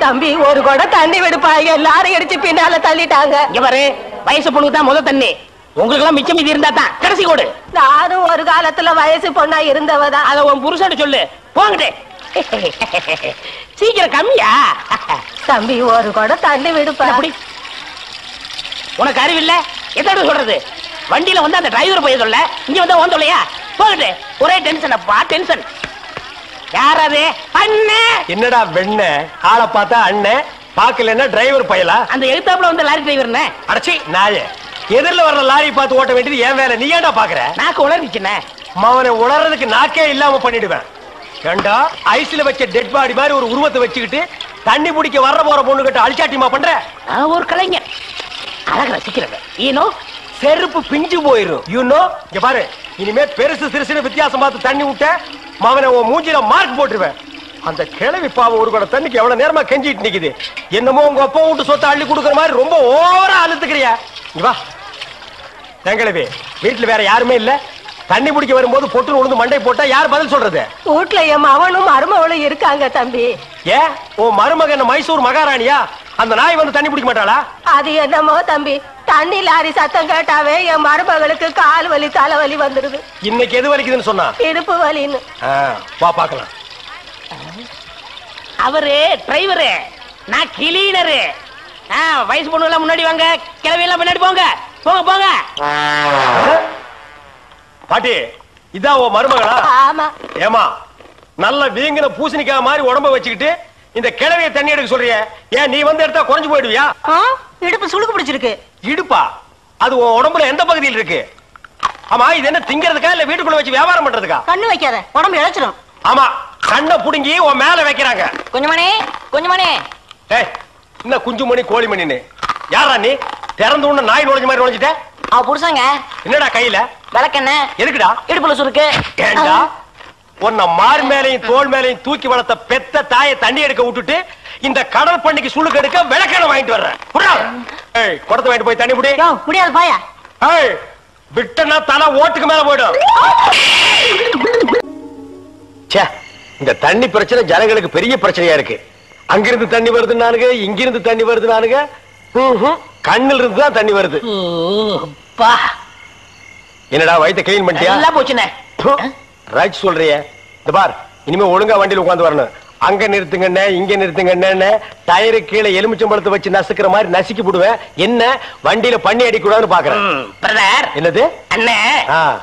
தம்பி, ஒரு குடம் தண்ணி விடுப்பாங்க, எல்லாரும் அடிச்சு பின்னால தள்ளிட்டாங்க. இங்க பாரு, வயசு பொண்ணுக்கு தான் முதல் தண்ணி. உங்களுக்கு எல்லாம் மிச்சம் மீதி இருந்தா தான் கடைசி கோடு. நானும் ஒரு காலத்துல வயசு பொண்ணா இருந்தவதான். அத உன் புருஷன் சொல்லு. போங்கட்டே. சீக்கிரம் கம்மியா? தம்பி, ஒரு குடம் தண்ணி விடுப்பா. அப்படி உனக்கு அறிவில்ல? எத்தனை சொல்றது? வண்டியில வந்து அந்த டிரைவர் போய் சொல்ல, இங்க வந்து ஓன் சொல்லையா? போகட்டு. ஒரே டென்ஷன் அப்பா, டென்ஷன். யாராவது அண்ணன்? என்னடா வெண்ண ஆளை பார்த்தா அண்ணன், பாக்கலன்னா டிரைவர் பயலா? அந்த எழுத்தாப்புல வந்து லாரி டிரைவர். அடச்சி நாயே, எதிரில வர்ற லாரி பார்த்து ஓட்ட வேண்டியது ஏன் வேலை? நீ ஏன்டா பாக்குற? நாக்கு உளறிச்சுண்ணே. அவனை உளறதுக்கு நாக்கே இல்லாம பண்ணிடுவேன். ஏண்டா ஐஸ்ல வச்ச டெட் பாடி மாதிரி ஒரு உருவத்தை வச்சுக்கிட்டு தண்ணி பிடிக்க வர்ற போற பொண்ணு கிட்ட அழிச்சாட்டியமா பண்ற? ஒரு கலைஞர் அழக ரசிக்கிறது. ஈனோ செருப்பு பிஞ்சு போயிரும். யூனோ, இங்க பாரு, இனிமே பெருசு சிறுசுன்னு வித்தியாசம் பார்த்து தண்ணி விட்ட மவனை உன் மூஞ்சில மார்க் போட்டுருவேன். அந்த கிழவி பாவம் ஒரு கூட தண்ணிக்கு எவ்வளவு நேரமா கெஞ்சிட்டு நிக்குது. என்னமோ உங்க அப்பா விட்டு சொத்தை அள்ளி கொடுக்குற மாதிரி ரொம்ப ஓவரா அழுத்துக்கிறியா? இங்க வா. தங்கிழவி, வீட்டுல வேற யாருமே இல்ல. தண்ணி பிடிக்க வரும்போது பொட்டு உழுந்து மண்டை போட்டா யார் பதில் சொல்றது? வீட்டுல என் மவனும் மருமவளும் இருக்காங்க தம்பி. ஏன் உன் மருமகன் மைசூர் மகாராணியா? அந்த நாய் வந்து தண்ணி பிடிக்க மாட்டாளா? அது என்னமோ தம்பி, தண்ணி லாரி சத்தம் கேட்டாவே என் மருமகளுக்கு கால் வலி தலைவலி வந்துருது. இன்னைக்கு எது வலிக்குதுன்னு சொன்னா? இடுப்பு வலின்னு. வா பாக்கலாம். அவரு டிரைவரு, நான் கிளீனரு. வயசு பொண்ணு எல்லாம் முன்னாடி வாங்க, கிளவி எல்லாம் முன்னாடி போங்க. போங்க போங்க. பாட்டி, இதான் உன் மருமகளா? ஆமா. ஏமா, நல்ல வீங்கின பூசணிக்காய் மாதிரி உடம்ப வச்சுக்கிட்டு இந்த கிழவிய தண்ணி எடுக்க சொல்றிய? ஏன் நீ வந்து எடுத்தா குறைஞ்சு போயிடுவியா? இடுப்பு சுளுக்கு பிடிச்சிருக்கு. இடுப்பா? அது உன் உடம்புல எந்த பகுதியில் இருக்கு? ஆமா, இது என்ன திங்கிறதுக்கா இல்ல வீட்டுக்குள்ள வச்சு வியாபாரம் பண்றதுக்கா? கண்ணு வைக்காத, உடம்பு இழைச்சிடும். ஆமா, கண்ணை புடுங்கி உன் மேல வைக்கிறாங்க. கொஞ்சமணி கொஞ்சமணி. ஏய், என்ன குஞ்சுமணி கோழிமணின்னு? யாரா நீ? திறந்து உடனே நாய் நுழைஞ்ச மாதிரி நுழைஞ்சிட்ட? அவ புருஷங்க. என்னடா கையில? விளக்கெண்ண. எதுக்குடா? இடுப்புல சுருக்கு. ஏண்டா உன்னை மார் மேலையும் தோல் மேலையும் தூக்கி வளர்த்த பெத்த தாயை தண்ணி எடுக்க விட்டுட்டு இந்த கடல் பண்ணிக்கு சுளுக்கு எடுக்க விளக்கெண்ண வாங்கிட்டு வர்றேன். குடத்தை வாங்கிட்டு போய் தண்ணி புடி. முடியாது பாயா. விட்டனா தலை ஓட்டுக்கு மேல போயிடும். இந்த தண்ணி பிரச்சனை ஜனங்களுக்கு பெரிய பிரச்சனையா இருக்கு. அங்கிருந்து தண்ணி வருதுன்னானுங்க, இங்கிருந்து தண்ணி வருதுன்னானுங்க. கண்ணில் இருந்து தான் தண்ணி வருது. என்னடா வயித்தை கிளீன் பண்ணிட்டியா? எல்லாம் போச்சுனே. ரைட் சொல்றிய. இந்த பார், இனிமே ஒழுங்கா வண்டியில உட்கார்ந்து வரணும். அங்க நிறுத்துங்கண்ணே, இங்க நிறுத்துங்கண்ணே, டயரு கீழே எலுமிச்சம்பழத்தை வச்சு நசுக்கிற மாதிரி நசுக்கி போடுவேன். என்ன வண்டியில பண்ணி அடிக்கூடாதுன்னு பாக்குறேன். பிரதர், என்னது அண்ணே?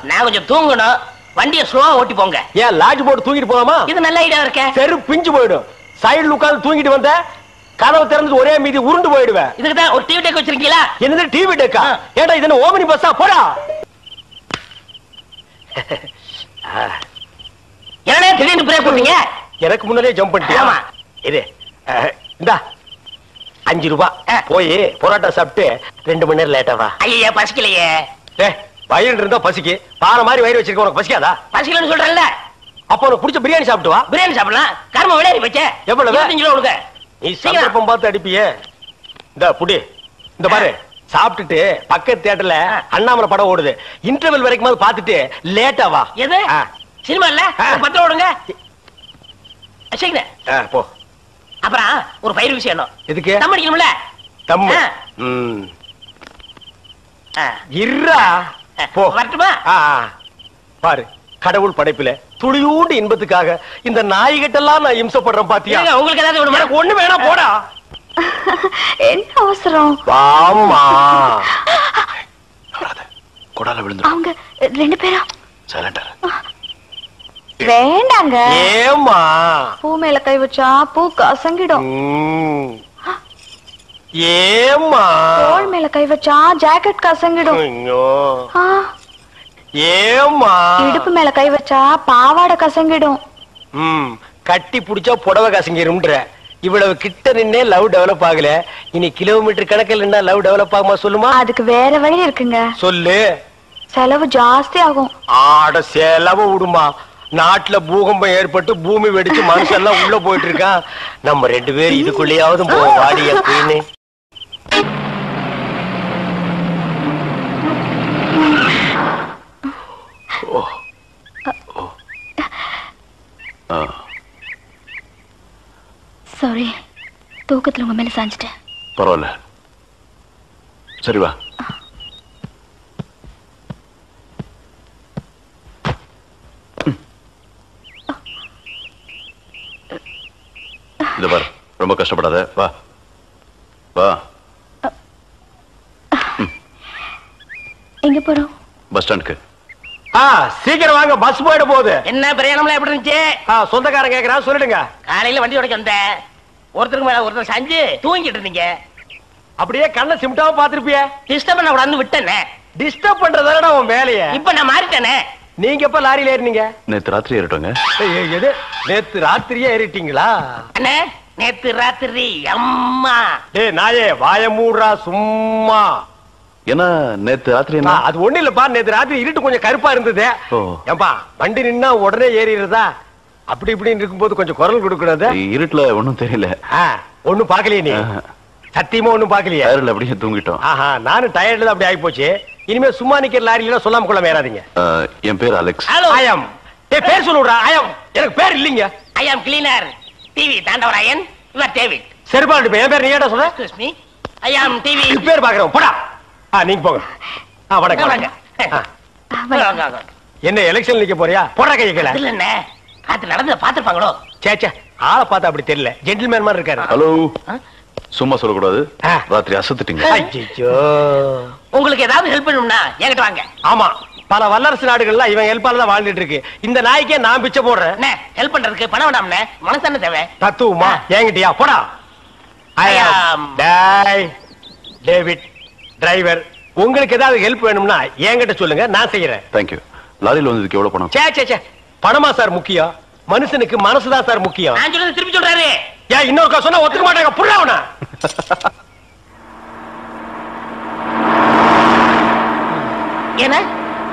நான் கொஞ்சம் தூங்கணும், வண்டியை ஸ்லோவா ஓட்டி போங்க. ஏன் லாட்ஜ் போட்டு தூங்கிட்டு போலாமா? இது நல்ல ஐடியா இருக்க. செரு பிஞ்சு போயிடும். சைடுல உட்கார்ந்து தூங்கிட்டு வந்த கதவை திறந்து ஒரே மீதி உருண்டு போயிடுவேன். இதுக்கு தான் ஒரு டிவி டெக் வச்சிருக்கீங்களா? என்னது டிவி டெக்கா? ஏடா இது என்ன ஓமனி பஸ்ஸா? போடா. என்னடா திடீர்னு பிரேக் போட்டீங்க? எனக்கு முன்னாடியே ஜம்ப் பண்ணிட்டியா? ஆமா. இது இந்தா 5 ரூபாய். போய் பரோட்டா சாப்பிட்டு 2 மணி நேரம் லேட்டா வா. ஐயா பசிக்கலையே. வயிறு இருந்தா பசிக்கு. பாறை மாதிரி வயிறு வச்சிருக்க உனக்கு பசிக்காதா? பசிக்கலன்னு சொல்றேன்ல. அப்ப உனக்கு பிடிச்ச பிரியாணி சாப்பிட்டு வா. பிரியாணி சாப்பிடலாம். கர்ம விளையாடி வச்சே. எவ்வளவு? 25 ரூபா கொடுங்க. நீ சந்தர்ப்பம் பார்த்து அடிப்பியே. இந்த புடி. இந்த பாரு, சாப்பிட்டுட்டு பக்கத்து தியேட்டர்ல அண்ணாமலை படம் ஓடுது. இன்டர்வல் வரைக்கும் பாத்துட்டு லேட்டா வா. எது சினிமா இல்ல? 10 ரூபா கொடுங்க. போ. அப்புறம் ஒரு பயிர் விஷயம். எதுக்கு? தம் அடிக்கணும்ல. தம்மு. இருடா. போ. வரட்டுமா? பாரு, கடவுள் படைப்பில துளியூண்டு இன்பத்துக்காக இந்த நாய்கிட்டெல்லாம் நான் இம்சப்படுறேன் பாத்தியா? உங்களுக்கு ஏதாவது ஒண்ணு வேணா போடா. என்ன அவசரம்? வாமா. கொடால விழுந்து. அவங்க 2 பேரும் சைலண்டா. வேண்டாங்க. ஏமா? பூ மேல கை வச்சா பூ கசங்கிடும். ஏமா? தோள் மேல கை வச்சா ஜாக்கெட் கசங்கிடும். ஏமா? இடுப்பு மேல கை வச்சா பாவாடை கசங்கிடும். கட்டி புடிச்சா புடவை கசங்கிரும்ன்ற. இவ்வளவு கிட்ட நின்னே லவ் டெவலப் ஆகல, இனி கிலோமீட்டர் கணக்கில் நின்னா லவ் டெவலப் ஆகுமா சொல்லுமா? அதுக்கு வேற வழி இருக்குங்க. சொல்லு. செலவு ஜாஸ்தி ஆகும். ஆட செலவு விடுமா. நாட்டுல பூகம்பம் ஏற்பட்டு பூமி வெடிச்சு மனுஷெல்லாம் உள்ள போயிட்டு இருக்கான். நம்ம 2 பேரும் இதுக்குள்ளேயாவது போவோம். வாடி அப்படின்னு. சாரி, தூக்கத்துல உங்க மேல சாஞ்சிட்டேன். பரவாயில்ல, சரி வா. இத பாரு, ரொம்ப கஷ்டப்படாத. வா வா. எங்க போறோம்? பஸ் ஸ்டாண்டுக்கு. சீக்கிரம் வாங்க, பஸ் போயிட போகுது. என்ன பிரயாணம்லாம் எப்படி இருந்துச்சு? சொந்தக்காரன் கேக்குறான், சொல்லிடுங்க. காலையில வண்டி உடைக்க வந்தேன். ஒருத்தருக்கு மேல ஒருத்தர் சாஞ்சு தூங்கிட்டு இருந்தீங்க. அப்படியே கண்ணை சிமிட்டாம பாத்துருப்பிய. டிஸ்டர்ப் பண்ண கூடாதுன்னு விட்டேனே. டிஸ்டர்ப் பண்றதானடா உன் வேலைய. இப்ப நான் மாறிட்டேனே. நீங்க எப்ப லாரியில ஏறினீங்க? நேத்து ராத்திரி ஏறிட்டோங்க. எது, நேத்து ராத்திரியே ஏறிட்டீங்களா? அண்ணே, நேத்து ராத்திரி. அம்மா டேய் நாயே, வாய மூடுறா சும்மா. ஏன்னா நேத்து ராத்திரி என்ன? அது ஒண்ணு இல்லப்பா, நேத்து ராத்திரி இருட்டு கொஞ்சம் கருப்பா இருந்தது. ஏம்பா வண்டி நின்னா உடனே ஏறிடுறதா? அப்படி இப்படின்னு இருக்கும்போது கொஞ்சம் குரல் கொடுக்கூடாது. இருட்டுல ஒண்ணும் தெரியல. ஒண்ணும் பாக்கலையே நீ? சத்தியமா ஒண்ணும் பாக்கலையே? டயர்ல அப்படியே தூங்கிட்டோம். நானும் டயர்ட்ல தான் அப்படி ஆகி போச்சு. இனிமே சும்மா நிக்கிற லாரியில சொல்லாம கொள்ள மேறாதீங்க. என் பேர் அலெக்ஸ். ஐயம். டேய் பேர் சொல்லுடா. ஐயம். எனக்கு பேர் இல்லீங்க. I am cleaner TV Thandavarayan. Your David. சரிப்பா, என் பேர் நீ ஏடா சொல்ற? Excuse me, I am TV. பேர் பாக்குறோம். போடா. நீங்க போங்க. வணக்கம். என்ன எலெக்ஷன் நிக்க போறியா? போடா கைய கீழ. இல்ல அண்ணே, காத்து நடந்து பாத்துப்பாங்களோ? சேச்சே, ஆளை பார்த்தா அப்படி தெரியல. ஜென்டில்மேன் மாதிரி இருக்காரு. ஹலோ, சும்மா சொல்லக்கூடாது. ராத்திரி அசத்துட்டீங்க. ஐயோ, உங்களுக்கு ஏதாவது ஹெல்ப் பண்ணணும்னா என்கிட்ட வாங்க. ஆமா, பல வல்லரசு நாடுகள்லாம் இவன் ஹெல்ப்பால தான் வாழ்ந்துட்டு இருக்கு. இந்த நாய்க்கே நான் பிச்சை போடுறேன். அண்ணே, ஹெல்ப் பண்றதுக்கு பணம் வேண்டாம்ண்ணே, மனசு என்ன தேவை? தத்துவமா என்கிட்டயா? போடா. டேவிட் டிரைவர், உங்களுக்கு ஏதாவது ஹெல்ப் வேணும்னா என்கிட்ட சொல்லுங்க, நான் செய்யறேன். தேங்க்யூ. லாரியில் வந்ததுக்கு எவ்வளவு பணம்? சே பணமா சார் முக்கியம்? மனுஷனுக்கு மனசுதான் சார் முக்கியம். நான் சொல்றது திருப்பி சொல்றாரு. ஏன் இன்னொரு சொன்னா ஒத்துக்க மாட்டாங்க. புரியவனா? என்ன?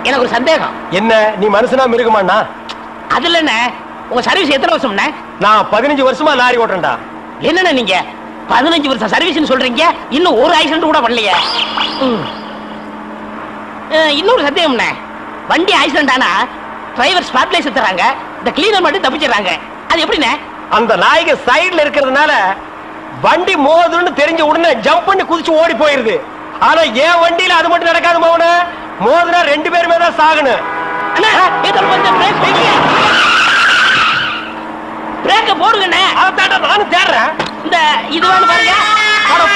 எனக்கு ஒரு சந்தேகம். என்ன, நீ மனுஷனா மிருகமாண்ணா? அதுல என்ன, உங்க சர்வீஸ் எத்தனை வருஷம்ண்ணே? நான் 15 வருஷமா லாரி ஓட்டுறேன்டா. என்னண்ணே நீங்க 15 வருஷம் சர்வீஸ் சொல்றீங்க, இன்னும் ஒரு ஆக்சிடென்ட் கூட பண்ணலையே. இன்னொரு சந்தேகம்ண்ணே, வண்டி ஆக்சிடென்ட் ஆனா டிரைவர் ஸ்பாட்லைஸ் தராங்க, இந்த கிளீனர் மட்டும் தப்பிச்சிடறாங்க. அது எப்படிண்ணே? அந்த நாய்க்கு சைடுல இருக்கிறதுனால வண்டி மோதுன்னு தெரிஞ்ச உடனே ஜம்ப் பண்ணி குதிச்சு ஓடி போயிருது. ஆனா என் வண்டியில அது மட்டும் நடக்காது மோன. மோதுனா 2 பேருமே தான் சாகணும். பிரேக்க போடுங்கண்ணே. அதான் நானும் தேடுறேன். இந்த இது வேணும் பாருங்க.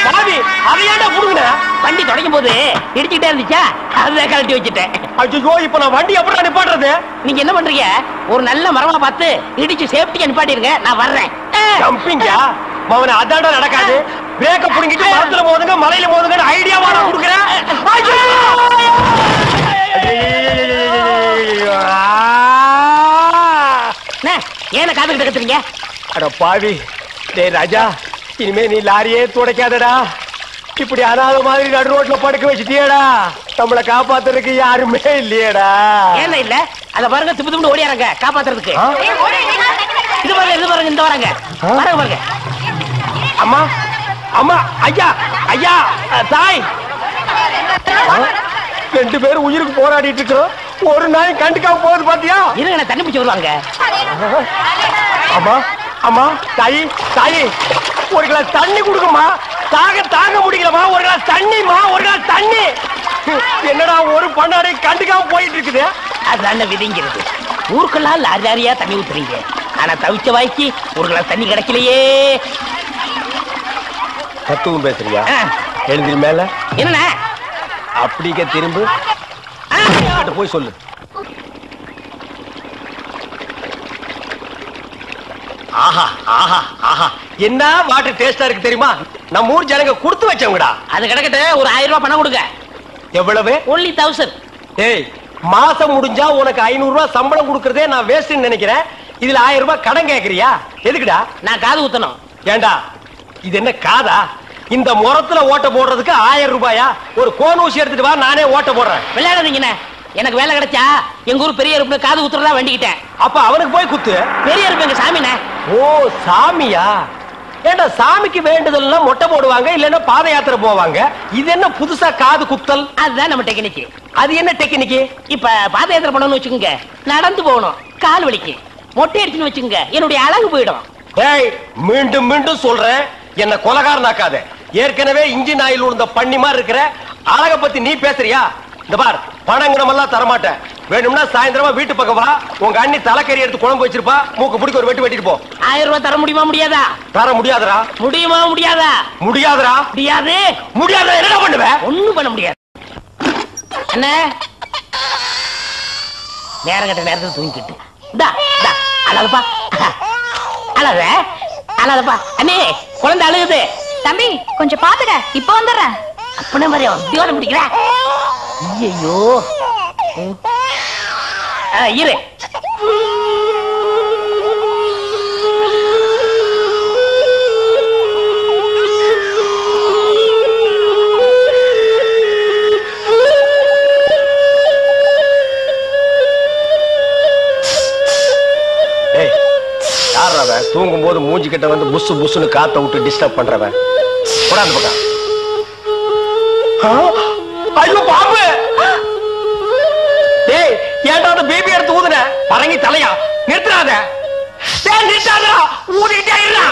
பாவி, அதையாண்டா புடுங்க. வண்டி தொடங்கும் போது இடிச்சுக்கிட்டே இருந்துச்சா, அதுதான் கழட்டி வச்சுட்டேன். ஐயோ, இப்ப நான் வண்டி எப்படி நிப்பாட்டுறது? நீங்க என்ன பண்றீங்க, ஒரு நல்ல மரமா பார்த்து இடிச்சு சேஃப்டியா நிப்பாட்டிருங்க, நான் வர்றேன். ஜம்பிங்கா மவன, அதாண்டா நடக்காது. பிரேக்க புடுங்கிட்டு மரத்துல மோதுங்க, மலையில மோதுங்க ஐடியாவா நான் கொடுக்குறேன். ஏன காத்துக்கிட்டு கத்துறீங்க? அட பாவி, டேய் ராஜா, இனிமே நீ லாரியே துடைக்காதடா. இப்படி அனாத மாதிரி நடு ரோட்ல படுக்க வச்சுட்டியடா. நம்மளை காப்பாத்துறதுக்கு யாருமே இல்லையடா. ஏன் இல்ல? அத பாருங்க, திப்பு திப்பு ஓடியாங்க காப்பாத்துறதுக்கு. இது பாருங்க, இது பாருங்க, இந்த வராங்க பாருங்க பாருங்க. அம்மா, அம்மா, ஐயா, ஐயா, தாய். 2 பேரும் உயிருக்கு போராடிட்டு இருக்கோம். ஒரு நாய் கண்டுக்காம போகுது பாத்தியா? இருங்க, நான் தண்ணி பிடிச்சு வருவாங்க. அம்மா, அம்மா, தாயி, தாயி, ஒரு கிளாஸ் தண்ணி கொடுக்குமா? தாங்க முடியலமா? ஒரு கிளாஸ் தண்ணிமா, ஒரு கிளாஸ் தண்ணி. என்னடா ஒரு பண்ணாடை கண்டுக்காம போயிட்டு இருக்குது? அது விதிங்கிறது. ஊருக்கெல்லாம் லாரி லாரியா தண்ணி ஊத்துறீங்க, ஆனா தவிச்ச வாய்க்கு ஒரு கிளாஸ் தண்ணி கிடைக்கலையே. தத்துவம் பேசுறியா? எழுந்திரி மேல. என்ன அப்படிக்க திரும்ப போய் சொல்லு. ஆஹா ஆஹா ஆஹா, என்ன வாட்டர் டேஸ்டா இருக்கு தெரியுமா? நம்ம ஊர் ஜனங்க கொடுத்து வச்சவங்கடா. அது கிடக்கட்ட ஒரு 1000 ரூபாய் பணம் கொடுங்க. எவ்வளவு? only 1000. ஏய், மாசம் முடிஞ்சா உனக்கு 500 ரூபாய் சம்பளம் கொடுக்கறதே நான் வேஸ்ட்னு நினைக்கிறேன். இதுல 1000 ரூபாய் கடன் கேக்குறியா? எதுக்குடா? நான் காது குத்தணும். ஏண்டா இது என்ன காதா? இந்த முறத்துல ஓட்ட போடுறதுக்கு 1000 ரூபாயா? ஒரு கோன் ஊசி எடுத்துட்டு வா, நானே ஓட்ட போடுறேன். விளையாடுறீங்கண்ணே. எனக்கு வேலை கிடைச்சா எங்க ஊர் பெரிய இருப்பு காது குத்துறதா வேண்டிக்கிட்டேன். அப்ப அவனுக்கு போய் குத்து. பெரிய இருப்பு எங்க சாமிண்ணே. ஓ சாமியா? ஏண்டா சாமிக்கு வேண்டுதல்னா மொட்டை போடுவாங்க, இல்லன்னா பாத யாத்திரை போவாங்க. இது என்ன புதுசா காது குத்தல்? அதுதான் நம்ம டெக்னிக். அது என்ன டெக்னிக்? இப்ப பாத யாத்திரை பண்ணணும்னு வச்சுக்கோங்க, நடந்து போகணும், கால் வலிக்கு. மொட்டை அடிச்சுன்னு வச்சுக்கோங்க, என்னுடைய அழகு போயிடும். ஏய், மீண்டும் மீண்டும் சொல்றேன், என்ன கொலகாரனாக்காத. ஏற்கனவே இன்ஜின் ஆயில் உள்ள பண்ணி மாதிரி இருக்கிற அழக பத்தி நீ பேசுறியா? இந்த பார், பணங்கிடம் எல்லாம் தரமாட்டேன். வேணும்னா சாயந்தரமா வீட்டு பக்கம் வா, உங்க அண்ணி தலைக்கறி எடுத்து குழம்பு வச்சிருப்பா, மூக்கு பிடிக்க ஒரு வெட்டு வெட்டிட்டு போ. 1000 ரூபாய் தர முடியுமா முடியாதா? தர முடியாதுடா. முடியுமா முடியாதா? முடியாதுடா. முடியாது. முடியாதுடா. என்ன பண்ணுவ? ஒண்ணும் பண்ண முடியாது. என்ன நேரம் கட்ட நேரத்தில் தூங்கிட்டு அழகப்பா, அழக அழகப்பா. அண்ணே, குழந்தை அழுகுது. தம்பி கொஞ்சம் பாத்துக்க, இப்ப வந்துடுறேன். அப்பன மாதிரி தீவிர பிடிக்கிற. ஐயோ இரு. தூங்கும் போது மூஞ்சி கிட்ட வந்து புசு புசுன்னு காத்த விட்டு டிஸ்டர்ப் பண்றவன். போடாது பக்கம். ஐயோ பாம்பு! டேய், ஏன்டா அந்த பேபி எடுத்து ஊதுன? பரங்கி தலையா? நிறுத்துறாத. டேய் நிறுத்தாதடா, ஊதிட்டே இருடா.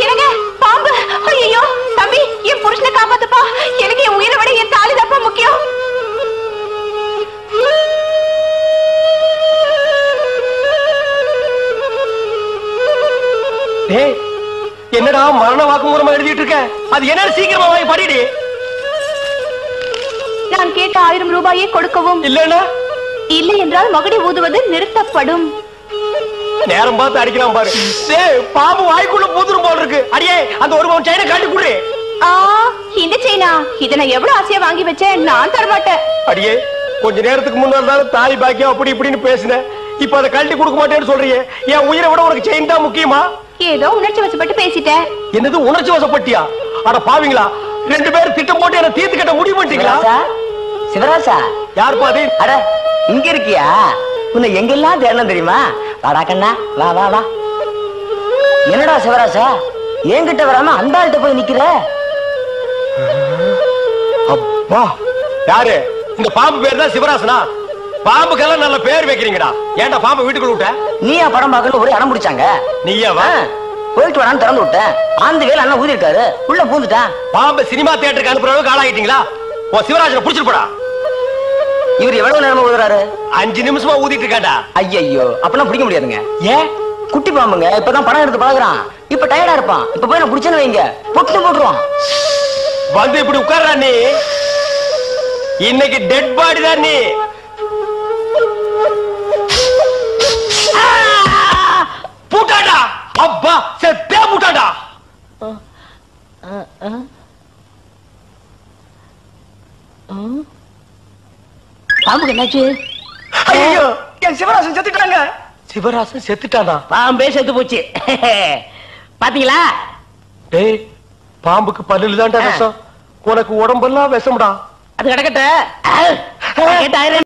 எனக்கு பாம்பு. ஐயோ தம்பி, என் புருஷனை காப்பாத்துப்பா. எனக்கு என் உயிரை விட என் தாலி தப்பா முக்கியம். டேய், என்னடா மரண வாக்குமூலமா எழுதிட்டு இருக்க? அது என்ன? சீக்கிரமா வாங்கி படிடி. நான் கேட்ட 1000 ரூபாயை கொடுக்கவும், இல்லன்னா இல்லை என்றால் மகுடி ஊதுவது நிறுத்தப்படும். நேரம் பார்த்து அடிக்கிறான் பாரு. டேய், பாம்பு வாய்க்குள்ள பூதுரும் போல இருக்கு. அடியே, அந்த ஒரு பவுன் செயினை காட்டி குடு. இந்த செயினா? இத நான் எவ்வளவு ஆசையா வாங்கி வச்சேன், நான் தரமாட்டேன். அடியே, கொஞ்ச நேரத்துக்கு முன்னாடி தாலி பாக்கியம் அப்படி இப்படின்னு பேசினேன். இப்ப அதை கழட்டி கொடுக்க மாட்டேன்னு சொல்றீங்க. என் உயிரை விட உனக்கு செயின் தான் முக்கியமா? ஏதோ உணர்ச்சி வசப்பட்டு பேசிட்டேன். என்னது உணர்ச்சி வசப்பட்டியா? அட பாவீங்களா, 2 பேரும் திட்டம் போட்டு என்ன தீர்த்து கட்ட முடிவு பண்ணிட்டீங்களா? சிவராசா, யார் பாதி? அட இங்க இருக்கியா? உன்னை எங்கெல்லாம் தேடணும் தெரியுமா? வாடா கண்ணா, வா வா வா. என்னடா சிவராசா, என்கிட்ட வராம அந்த ஆள்கிட்ட போய் நிக்கிற? அப்பா, யாரு? இந்த பாம்பு பேர் தான் சிவராசனா? பாம்புக்கெல்லாம் நல்ல பேர் வைக்கிறீங்கடா. ஏன்டா பாம்பு வீட்டுக்குள்ள விட்ட? நீயா படம் பார்க்கணும் ஒரு இடம் முடிச்சாங்க. நீயா வா? போயிட்டு வரான்னு திறந்து விட்டேன். ஆந்த வேலை அண்ணா ஊதி இருக்காரு, உள்ள பூந்துட்டான். பாம்பு சினிமா தியேட்டருக்கு அனுப்புற அளவுக்கு ஆளாயிட்டீங்களா? ஓ சிவராஜனை புடிச்சிட்டு போடா. இவர் எவ்வளவு நேரமா ஊதுறாரு? 5 நிமிஷமா ஊதிட்டு இருக்காடா. ஐயோ, அப்பெல்லாம் பிடிக்க முடியாதுங்க. ஏன்? குட்டி பாம்புங்க, இப்பதான் படம் எடுத்து பழகுறான். இப்ப டயர்டா இருப்பான். இப்ப போய் நான் பிடிச்சேன்னு வைங்க, பொட்டு போட்டுருவான். வந்து இப்படி உட்கார்றா நீ. இன்னைக்கு டெட் பாடி தான் நீ. பூட்டாடா. அப்பா, செத்தே பூட்டாடா. பாம்புக்கு என்னாச்சு? ஐயோ, என் சிவராசன் செத்துட்டாங்க. சிவராசன் செத்துட்டானா? பாம்பே செத்து போச்சு. பாத்தீங்களா? டேய், பாம்புக்கு பல்லுல தான்டா விஷம், உனக்கு உடம்பெல்லாம் விஷம்டா. அது கிடக்கட்ட.